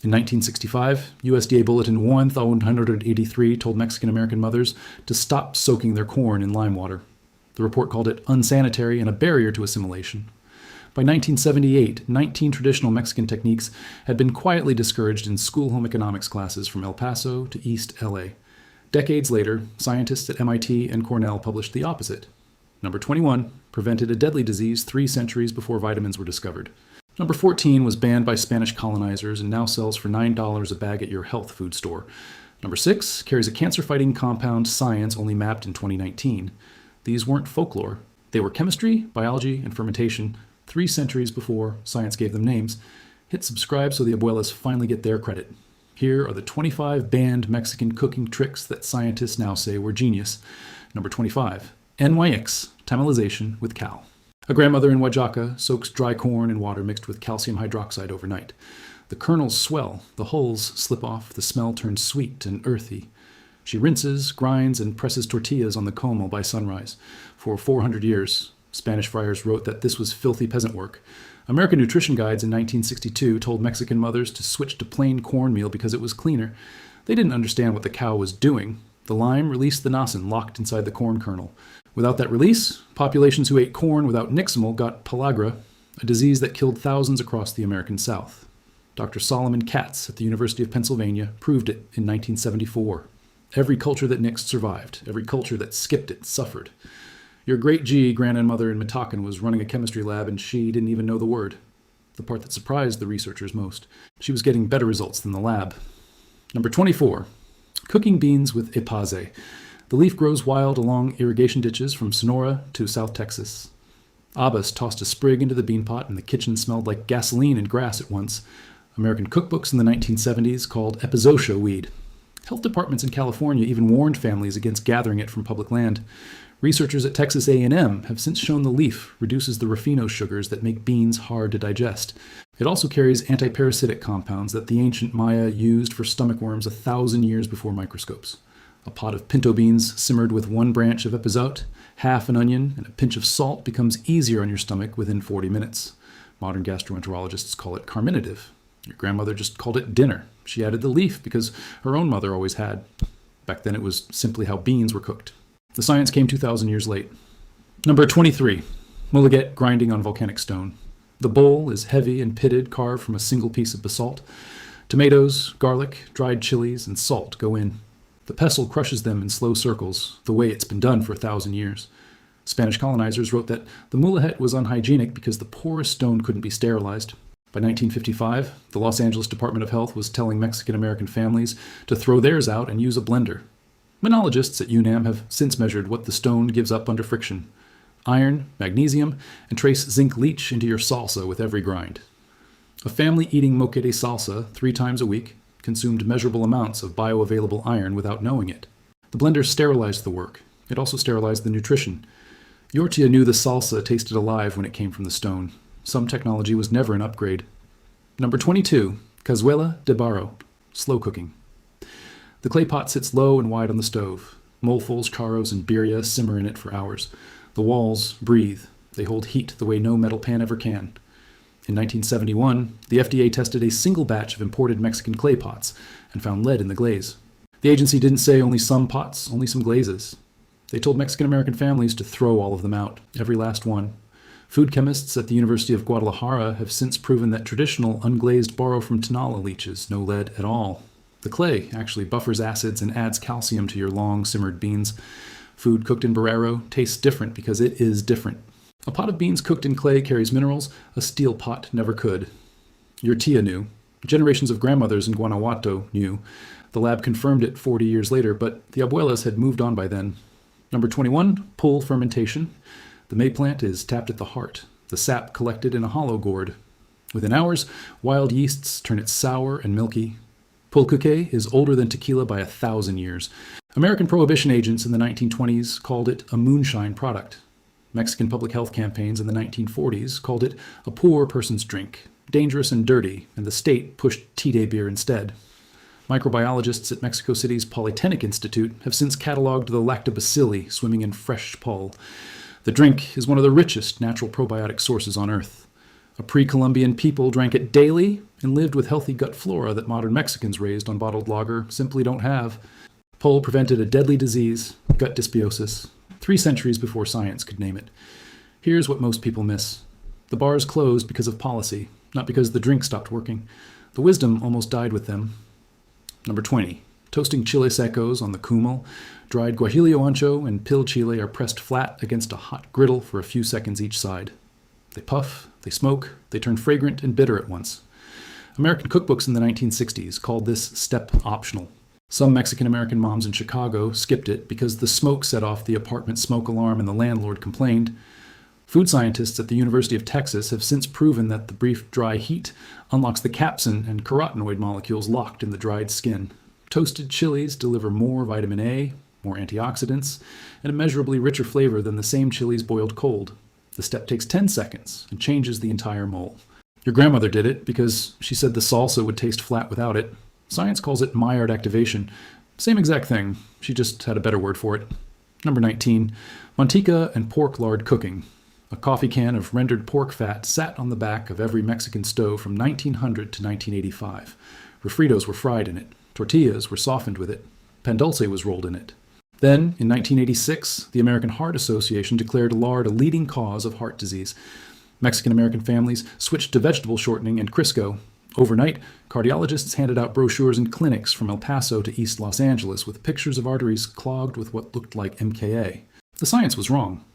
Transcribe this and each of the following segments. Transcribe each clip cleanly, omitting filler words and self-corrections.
In 1965, USDA Bulletin 1183 told Mexican-American mothers to stop soaking their corn in lime water. The report called it unsanitary and a barrier to assimilation. By 1978, 19 traditional Mexican techniques had been quietly discouraged in school home economics classes from El Paso to East LA. Decades later, scientists at MIT and Cornell published the opposite. Number 21 prevented a deadly disease 3 centuries before vitamins were discovered. Number 14 was banned by Spanish colonizers and now sells for $9 a bag at your health food store. Number 6 carries a cancer-fighting compound science only mapped in 2019. These weren't folklore. They were chemistry, biology, and fermentation 3 centuries before science gave them names. Hit subscribe so the abuelas finally get their credit. Here are the 25 banned Mexican cooking tricks that scientists now say were genius. Number 25, nixtamalization with cal. A grandmother in Oaxaca soaks dry corn in water mixed with calcium hydroxide overnight. The kernels swell, the hulls slip off, the smell turns sweet and earthy. She rinses, grinds, and presses tortillas on the comal by sunrise. For 400 years, Spanish friars wrote that this was filthy peasant work. American nutrition guides in 1962 told Mexican mothers to switch to plain cornmeal because it was cleaner. They didn't understand what the cow was doing. The lime released the nasin locked inside the corn kernel. Without that release, populations who ate corn without nixtamal got pellagra, a disease that killed thousands across the American South. Dr. Solomon Katz at the University of Pennsylvania proved it in 1974. Every culture that nixed survived. Every culture that skipped it suffered. Your great grandmother in Matakan was running a chemistry lab and she didn't even know the word. The part that surprised the researchers most. She was getting better results than the lab. Number 24. Cooking beans with epazote. The leaf grows wild along irrigation ditches from Sonora to South Texas. Abbas tossed a sprig into the bean pot and the kitchen smelled like gasoline and grass at once. American cookbooks in the 1970s called epazote weed. Health departments in California even warned families against gathering it from public land. Researchers at Texas A&M have since shown the leaf reduces the raffinose sugars that make beans hard to digest. It also carries antiparasitic compounds that the ancient Maya used for stomach worms 1,000 years before microscopes. A pot of pinto beans simmered with 1 branch of epazote, half an onion, and a pinch of salt becomes easier on your stomach within 40 minutes. Modern gastroenterologists call it carminative. Your grandmother just called it dinner. She added the leaf because her own mother always had. Back then it was simply how beans were cooked. The science came 2,000 years late. Number 23, Molcajete grinding on volcanic stone. The bowl is heavy and pitted, carved from a single piece of basalt. Tomatoes, garlic, dried chilies, and salt go in. The pestle crushes them in slow circles, the way it's been done for 1,000 years. Spanish colonizers wrote that the Molcajete was unhygienic because the porous stone couldn't be sterilized. By 1955, the Los Angeles Department of Health was telling Mexican-American families to throw theirs out and use a blender. Minologists at UNAM have since measured what the stone gives up under friction. Iron, magnesium, and trace zinc leach into your salsa with every grind. A family eating molcajete salsa 3 times a week consumed measurable amounts of bioavailable iron without knowing it. The blender sterilized the work. It also sterilized the nutrition. Your tia knew the salsa tasted alive when it came from the stone. Some technology was never an upgrade. Number 22, cazuela de barro, slow cooking. The clay pot sits low and wide on the stove. Molefuls, charros, and birria simmer in it for hours. The walls breathe. They hold heat the way no metal pan ever can. In 1971, the FDA tested a single batch of imported Mexican clay pots and found lead in the glaze. The agency didn't say only some pots, only some glazes. They told Mexican-American families to throw all of them out, every last one. Food chemists at the University of Guadalajara have since proven that traditional unglazed barro from Tonala leaches no lead at all. The clay actually buffers acids and adds calcium to your long-simmered beans. Food cooked in Barrero tastes different because it is different. A pot of beans cooked in clay carries minerals a steel pot never could. Your tia knew. Generations of grandmothers in Guanajuato knew. The lab confirmed it 40 years later, but the abuelas had moved on by then. Number 21, pull fermentation. The maize plant is tapped at the heart, the sap collected in a hollow gourd. Within hours, wild yeasts turn it sour and milky. Pulque is older than tequila by 1,000 years. American prohibition agents in the 1920s called it a moonshine product. Mexican public health campaigns in the 1940s called it a poor person's drink, dangerous and dirty, and the state pushed tea-day beer instead. Microbiologists at Mexico City's Polytechnic Institute have since cataloged the lactobacilli swimming in fresh pulque. The drink is one of the richest natural probiotic sources on Earth. A pre-Columbian people drank it daily and lived with healthy gut flora that modern Mexicans raised on bottled lager simply don't have. Pol prevented a deadly disease, gut dysbiosis, 3 centuries before science could name it. Here's what most people miss. The bars closed because of policy, not because the drink stopped working. The wisdom almost died with them. Number 20. Toasting chile secos on the cumal. Dried guajillo ancho and pil chile are pressed flat against a hot griddle for a few seconds each side. They puff, they smoke, they turn fragrant and bitter at once. American cookbooks in the 1960s called this step optional. Some Mexican-American moms in Chicago skipped it because the smoke set off the apartment smoke alarm and the landlord complained. Food scientists at the University of Texas have since proven that the brief dry heat unlocks the capsaicin and carotenoid molecules locked in the dried skin. Toasted chilies deliver more vitamin A, more antioxidants, and immeasurably richer flavor than the same chilies boiled cold. The step takes 10 seconds and changes the entire mole. Your grandmother did it because she said the salsa would taste flat without it. Science calls it Maillard activation. Same exact thing, she just had a better word for it. Number 19, manteca and pork lard cooking. A coffee can of rendered pork fat sat on the back of every Mexican stove from 1900 to 1985. Refritos were fried in it. Tortillas were softened with it. Pan dulce was rolled in it. Then, in 1986, the American Heart Association declared lard a leading cause of heart disease. Mexican-American families switched to vegetable shortening and Crisco. Overnight, cardiologists handed out brochures in clinics from El Paso to East Los Angeles with pictures of arteries clogged with what looked like MKA. The science was wrong.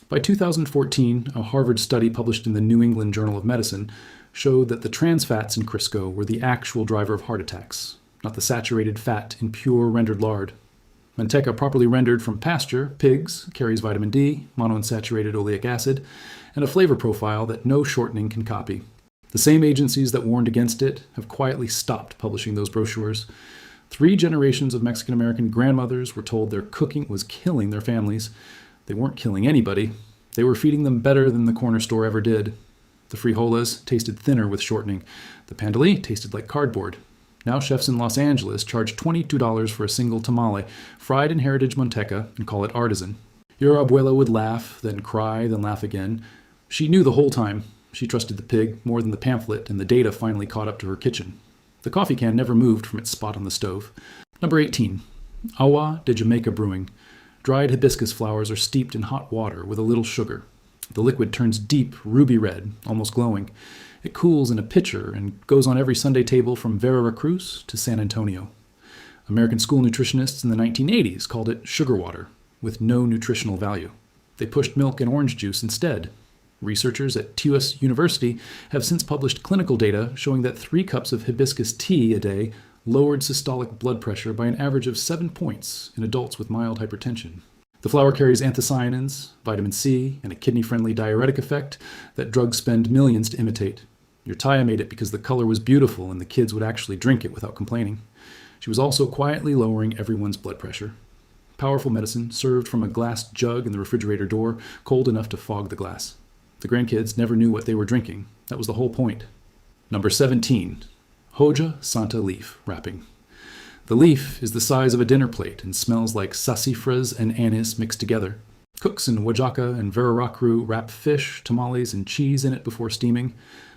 By 2014, a Harvard study published in the New England Journal of Medicine showed that the trans fats in Crisco were the actual driver of heart attacks, not the saturated fat in pure rendered lard. Manteca properly rendered from pasture, pigs, carries vitamin D, monounsaturated oleic acid, and a flavor profile that no shortening can copy. The same agencies that warned against it have quietly stopped publishing those brochures. 3 generations of Mexican-American grandmothers were told their cooking was killing their families. They weren't killing anybody. They were feeding them better than the corner store ever did. The frijoles tasted thinner with shortening. The pandeli tasted like cardboard. Now chefs in Los Angeles charge $22 for a single tamale, fried in heritage manteca, and call it artisan. Your abuela would laugh, then cry, then laugh again. She knew the whole time. She trusted the pig more than the pamphlet, and the data finally caught up to her kitchen. The coffee can never moved from its spot on the stove. Number 18. Agua de Jamaica brewing. Dried hibiscus flowers are steeped in hot water with a little sugar. The liquid turns deep ruby red, almost glowing. It cools in a pitcher and goes on every Sunday table from Veracruz to San Antonio. American school nutritionists in the 1980s called it sugar water, with no nutritional value. They pushed milk and orange juice instead. Researchers at TUS University have since published clinical data showing that 3 cups of hibiscus tea a day lowered systolic blood pressure by an average of 7 points in adults with mild hypertension. The flower carries anthocyanins, vitamin C, and a kidney-friendly diuretic effect that drugs spend millions to imitate. Your Taya made it because the color was beautiful and the kids would actually drink it without complaining. She was also quietly lowering everyone's blood pressure. Powerful medicine served from a glass jug in the refrigerator door, cold enough to fog the glass. The grandkids never knew what they were drinking. That was the whole point. Number 17. Hoja Santa leaf wrapping. The leaf is the size of a dinner plate and smells like sassafras and anise mixed together. Cooks in Oaxaca and Veracruz wrap fish, tamales, and cheese in it before steaming.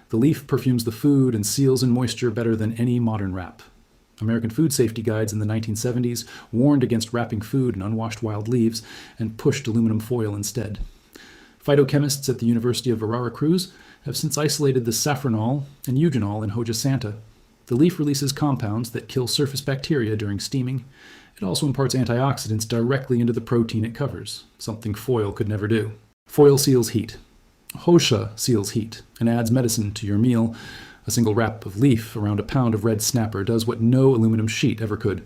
The leaf perfumes the food and seals in moisture better than any modern wrap. American food safety guides in the 1970s warned against wrapping food in unwashed wild leaves and pushed aluminum foil instead. Phytochemists at the University of Veracruz have since isolated the safranol and eugenol in Hoja Santa. The leaf releases compounds that kill surface bacteria during steaming. It also imparts antioxidants directly into the protein it covers, something foil could never do. Foil seals heat. Hoja seals heat and adds medicine to your meal. A single wrap of leaf around a pound of red snapper does what no aluminum sheet ever could.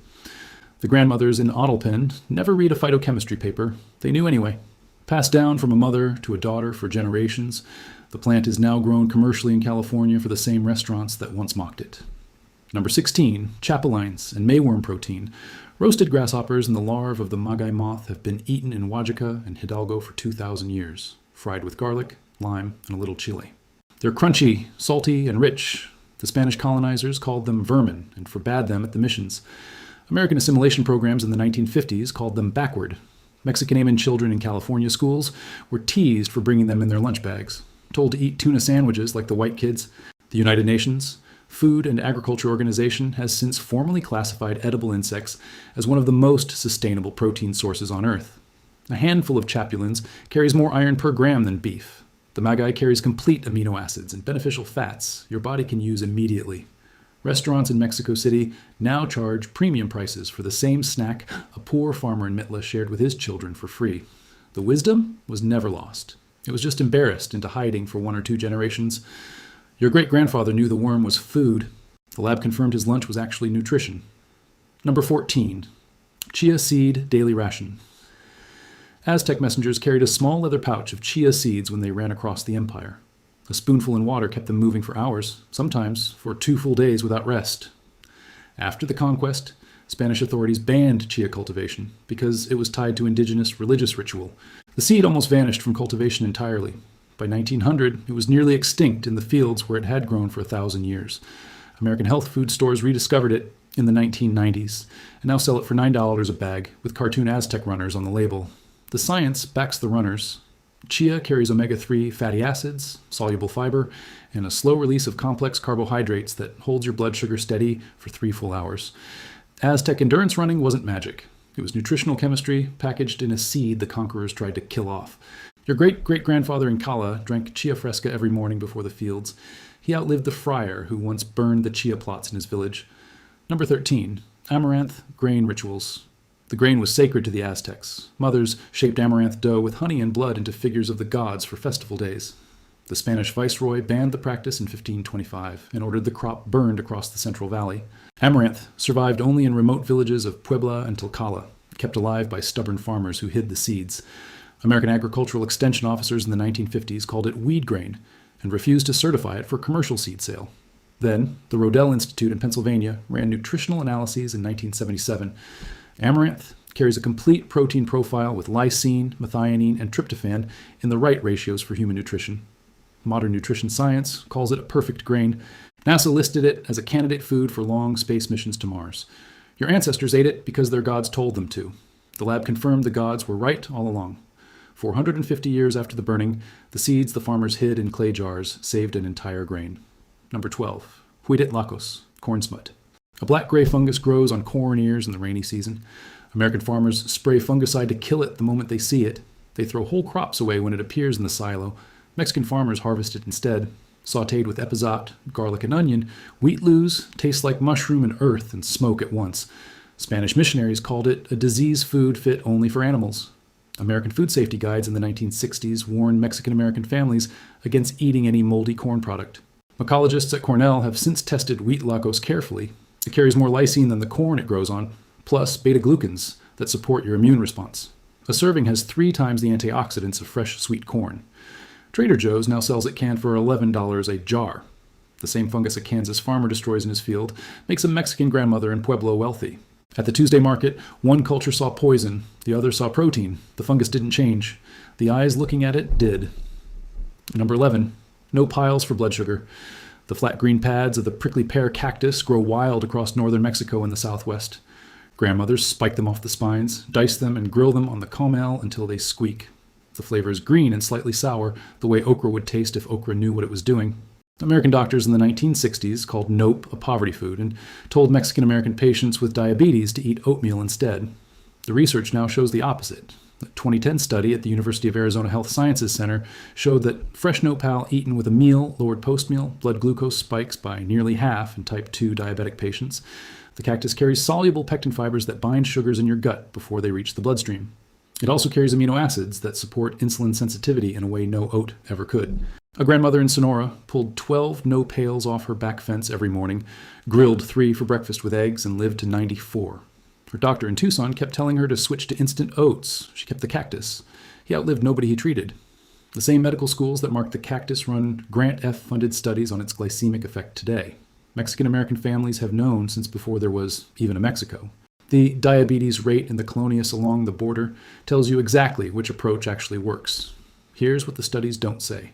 The grandmothers in Ottelpen never read a phytochemistry paper. They knew anyway. Passed down from a mother to a daughter for generations, the plant is now grown commercially in California for the same restaurants that once mocked it. Number 16, chapulines and mayworm protein. Roasted grasshoppers and the larvae of the maguey moth have been eaten in Oaxaca and Hidalgo for 2,000 years, fried with garlic, lime, and a little chili. They're crunchy, salty, and rich. The Spanish colonizers called them vermin and forbade them at the missions. American assimilation programs in the 1950s called them backward. Mexican-Amen children in California schools were teased for bringing them in their lunch bags. told to eat tuna sandwiches like the white kids. The United Nations Food and Agriculture Organization has since formally classified edible insects as one of the most sustainable protein sources on Earth. A handful of chapulins carries more iron per gram than beef. The maguey carries complete amino acids and beneficial fats your body can use immediately. Restaurants in Mexico City now charge premium prices for the same snack a poor farmer in Mitla shared with his children for free. The wisdom was never lost. It was just embarrassed into hiding for 1 or 2 generations. Your great-grandfather knew the worm was food. The lab confirmed his lunch was actually nutrition. Number 14. Chia seed daily ration. Aztec messengers carried a small leather pouch of chia seeds when they ran across the empire. A spoonful in water kept them moving for hours, sometimes for 2 full days without rest. After the conquest, Spanish authorities banned chia cultivation because it was tied to indigenous religious ritual. The seed almost vanished from cultivation entirely. By 1900, it was nearly extinct in the fields where it had grown for 1,000 years. American health food stores rediscovered it in the 1990s and now sell it for $9 a bag with cartoon Aztec runners on the label. The science backs the runners. Chia carries omega-3 fatty acids, soluble fiber, and a slow release of complex carbohydrates that holds your blood sugar steady for 3 full hours. Aztec endurance running wasn't magic. It was nutritional chemistry packaged in a seed the conquerors tried to kill off. Your great-great-grandfather in Cala drank chia fresca every morning before the fields. He outlived the friar who once burned the chia plots in his village. Number 13. Amaranth grain rituals. The grain was sacred to the Aztecs. Mothers shaped amaranth dough with honey and blood into figures of the gods for festival days. The Spanish viceroy banned the practice in 1525 and ordered the crop burned across the Central Valley. Amaranth survived only in remote villages of Puebla and Tlaxcala, kept alive by stubborn farmers who hid the seeds. American agricultural extension officers in the 1950s called it weed grain and refused to certify it for commercial seed sale. Then, the Rodell Institute in Pennsylvania ran nutritional analyses in 1977. Amaranth carries a complete protein profile with lysine, methionine, and tryptophan in the right ratios for human nutrition. Modern nutrition science calls it a perfect grain. NASA listed it as a candidate food for long space missions to Mars. Your ancestors ate it because their gods told them to. The lab confirmed the gods were right all along. 450 years after the burning, the seeds the farmers hid in clay jars saved an entire grain. Number 12. Huiditlacos, corn smut. A black-gray fungus grows on corn ears in the rainy season. American farmers spray fungicide to kill it the moment they see it. They throw whole crops away when it appears in the silo. Mexican farmers harvest it instead. Sautéed with epazote, garlic, and onion, wheat loos taste like mushroom and earth and smoke at once. Spanish missionaries called it a disease food fit only for animals. American food safety guides in the 1960s warned Mexican-American families against eating any moldy corn product. Mycologists at Cornell have since tested Huiditlacos carefully. It carries more lysine than the corn it grows on, plus beta-glucans that support your immune response. A serving has 3 times the antioxidants of fresh sweet corn. Trader Joe's now sells it canned for $11 a jar. The same fungus a Kansas farmer destroys in his field makes a Mexican grandmother in Pueblo wealthy. At the Tuesday market, one culture saw poison, the other saw protein. The fungus didn't change. The eyes looking at it did. Number 11. No piles for blood sugar. The flat green pads of the prickly pear cactus grow wild across northern Mexico and the southwest. Grandmothers spike them off the spines, dice them, and grill them on the comal until they squeak. The flavor is green and slightly sour, the way okra would taste if okra knew what it was doing. American doctors in the 1960s called nope a poverty food and told Mexican-American patients with diabetes to eat oatmeal instead. The research now shows the opposite. A 2010 study at the University of Arizona Health Sciences Center showed that fresh nopal eaten with a meal lowered post-meal blood glucose spikes by nearly half in type 2 diabetic patients. The cactus carries soluble pectin fibers that bind sugars in your gut before they reach the bloodstream. It also carries amino acids that support insulin sensitivity in a way no oat ever could. A grandmother in Sonora pulled 12 no-pails off her back fence every morning, grilled 3 for breakfast with eggs, and lived to 94. Her doctor in Tucson kept telling her to switch to instant oats. She kept the cactus. He outlived nobody he treated. The same medical schools that marked the cactus run Grant F-funded studies on its glycemic effect today. Mexican-American families have known since before there was even a Mexico. The diabetes rate in the colonias along the border tells you exactly which approach actually works. Here's what the studies don't say.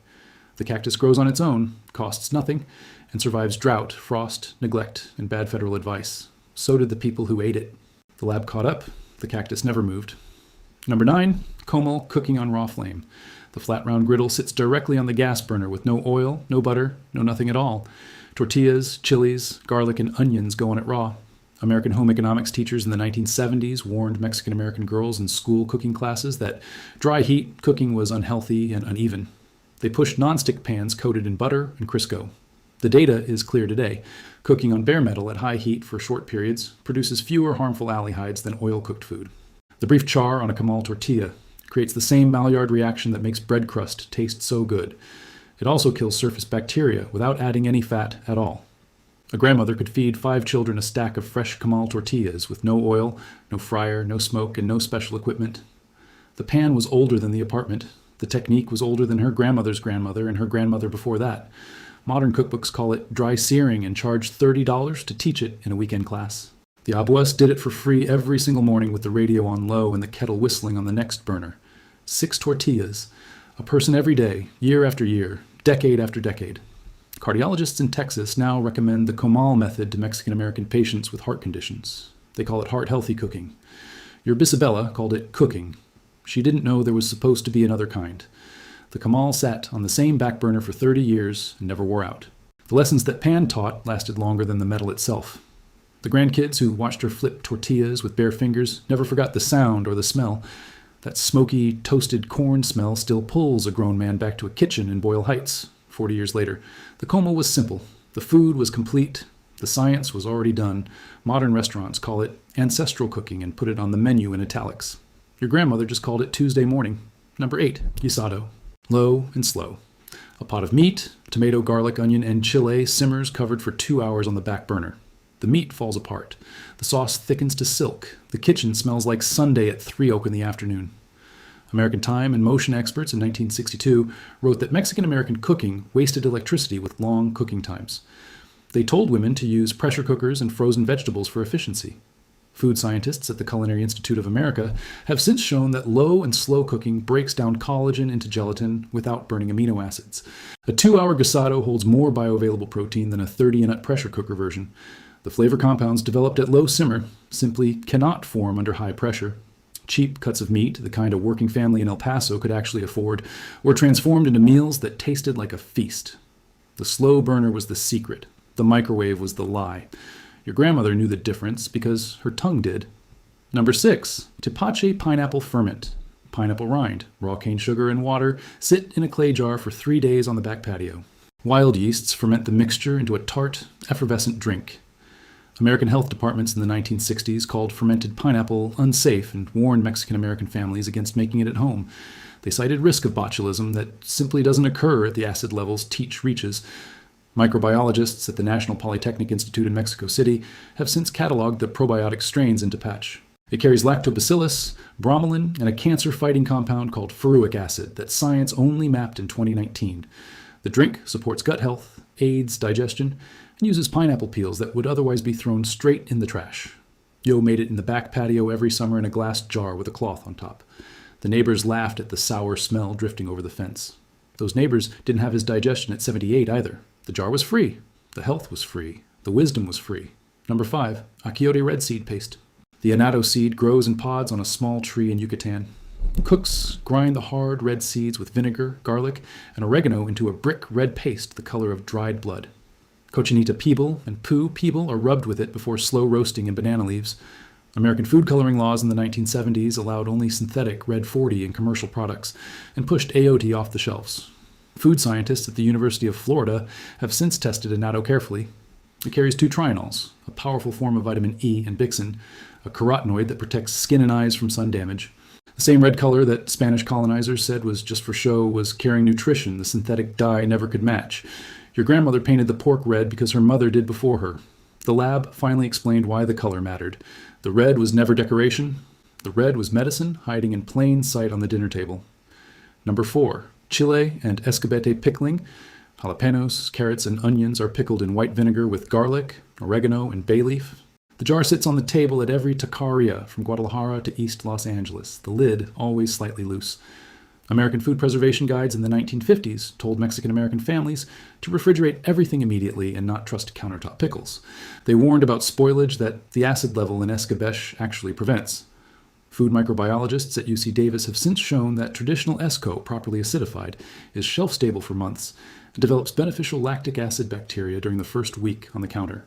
The cactus grows on its own, costs nothing, and survives drought, frost, neglect, and bad federal advice. So did the people who ate it. The lab caught up. The cactus never moved. Number 9, comal cooking on raw flame. The flat round griddle sits directly on the gas burner with no oil, no butter, no nothing at all. Tortillas, chilies, garlic, and onions go on it raw. American home economics teachers in the 1970s warned Mexican-American girls in school cooking classes that dry heat cooking was unhealthy and uneven. They pushed nonstick pans coated in butter and Crisco. The data is clear today. Cooking on bare metal at high heat for short periods produces fewer harmful aldehydes than oil-cooked food. The brief char on a comal tortilla creates the same Maillard reaction that makes bread crust taste so good. It also kills surface bacteria without adding any fat at all. A grandmother could feed 5 children a stack of fresh comal tortillas with no oil, no fryer, no smoke, and no special equipment. The pan was older than the apartment. The technique was older than her grandmother's grandmother and her grandmother before that. Modern cookbooks call it dry searing and charge $30 to teach it in a weekend class. The abuelas did it for free every single morning with the radio on low and the kettle whistling on the next burner. 6 tortillas, a person every day, year after year, decade after decade. Cardiologists in Texas now recommend the comal method to Mexican-American patients with heart conditions. They call it heart-healthy cooking. Your Bisabella called it cooking. She didn't know there was supposed to be another kind. The comal sat on the same back burner for 30 years and never wore out. The lessons that Pan taught lasted longer than the metal itself. The grandkids who watched her flip tortillas with bare fingers never forgot the sound or the smell. That smoky, toasted corn smell still pulls a grown man back to a kitchen in Boyle Heights 40 years later. The coma was simple. The food was complete. The science was already done. Modern restaurants call it ancestral cooking and put it on the menu in italics. Your grandmother just called it Tuesday morning. Number 8, guisado. Low and slow. A pot of meat, tomato, garlic, onion, and chile simmers covered for 2 hours on the back burner. The meat falls apart. The sauce thickens to silk. The kitchen smells like Sunday at 3 o'clock in the afternoon. American Time and Motion experts in 1962 wrote that Mexican-American cooking wasted electricity with long cooking times. They told women to use pressure cookers and frozen vegetables for efficiency. Food scientists at the Culinary Institute of America have since shown that low and slow cooking breaks down collagen into gelatin without burning amino acids. A 2-hour guisado holds more bioavailable protein than a 30-minute pressure cooker version. The flavor compounds developed at low simmer simply cannot form under high pressure. Cheap cuts of meat, the kind a working family in El Paso could actually afford, were transformed into meals that tasted like a feast. The slow burner was the secret. The microwave was the lie. Your grandmother knew the difference because her tongue did. Number 6, tepache pineapple ferment. Pineapple rind, raw cane sugar, and water sit in a clay jar for 3 days on the back patio. Wild yeasts ferment the mixture into a tart, effervescent drink. American health departments in the 1960s called fermented pineapple unsafe and warned Mexican-American families against making it at home. They cited risk of botulism that simply doesn't occur at the acid levels teach reaches. Microbiologists at the National Polytechnic Institute in Mexico City have since cataloged the probiotic strains in tepache. It carries lactobacillus, bromelain, and a cancer-fighting compound called feruic acid that science only mapped in 2019. The drink supports gut health, aids digestion, and uses pineapple peels that would otherwise be thrown straight in the trash. Yo made it in the back patio every summer in a glass jar with a cloth on top. The neighbors laughed at the sour smell drifting over the fence. Those neighbors didn't have his digestion at 78 either. The jar was free. The health was free. The wisdom was free. Number 5, achiote red seed paste. The annatto seed grows in pods on a small tree in Yucatan. Cooks grind the hard red seeds with vinegar, garlic, and oregano into a brick red paste the color of dried blood. Cochinita peeble and poo peeble are rubbed with it before slow roasting in banana leaves. American food coloring laws in the 1970s allowed only synthetic red 40 in commercial products and pushed ayote off the shelves. Food scientists at the University of Florida have since tested annatto carefully. It carries 2 trianols, a powerful form of vitamin E and bixin, a carotenoid that protects skin and eyes from sun damage. The same red color that Spanish colonizers said was just for show was carrying nutrition the synthetic dye never could match. Your grandmother painted the pork red because her mother did before her. The lab finally explained why the color mattered. The red was never decoration. The red was medicine hiding in plain sight on the dinner table. Number 4, chile and escabete pickling. Jalapenos, carrots, and onions are pickled in white vinegar with garlic, oregano, and bay leaf. The jar sits on the table at every taqueria from Guadalajara to East Los Angeles, the lid always slightly loose. American food preservation guides in the 1950s told Mexican-American families to refrigerate everything immediately and not trust countertop pickles. They warned about spoilage that the acid level in escabeche actually prevents. Food microbiologists at UC Davis have since shown that traditional Esco, properly acidified, is shelf-stable for months and develops beneficial lactic acid bacteria during the first week on the counter.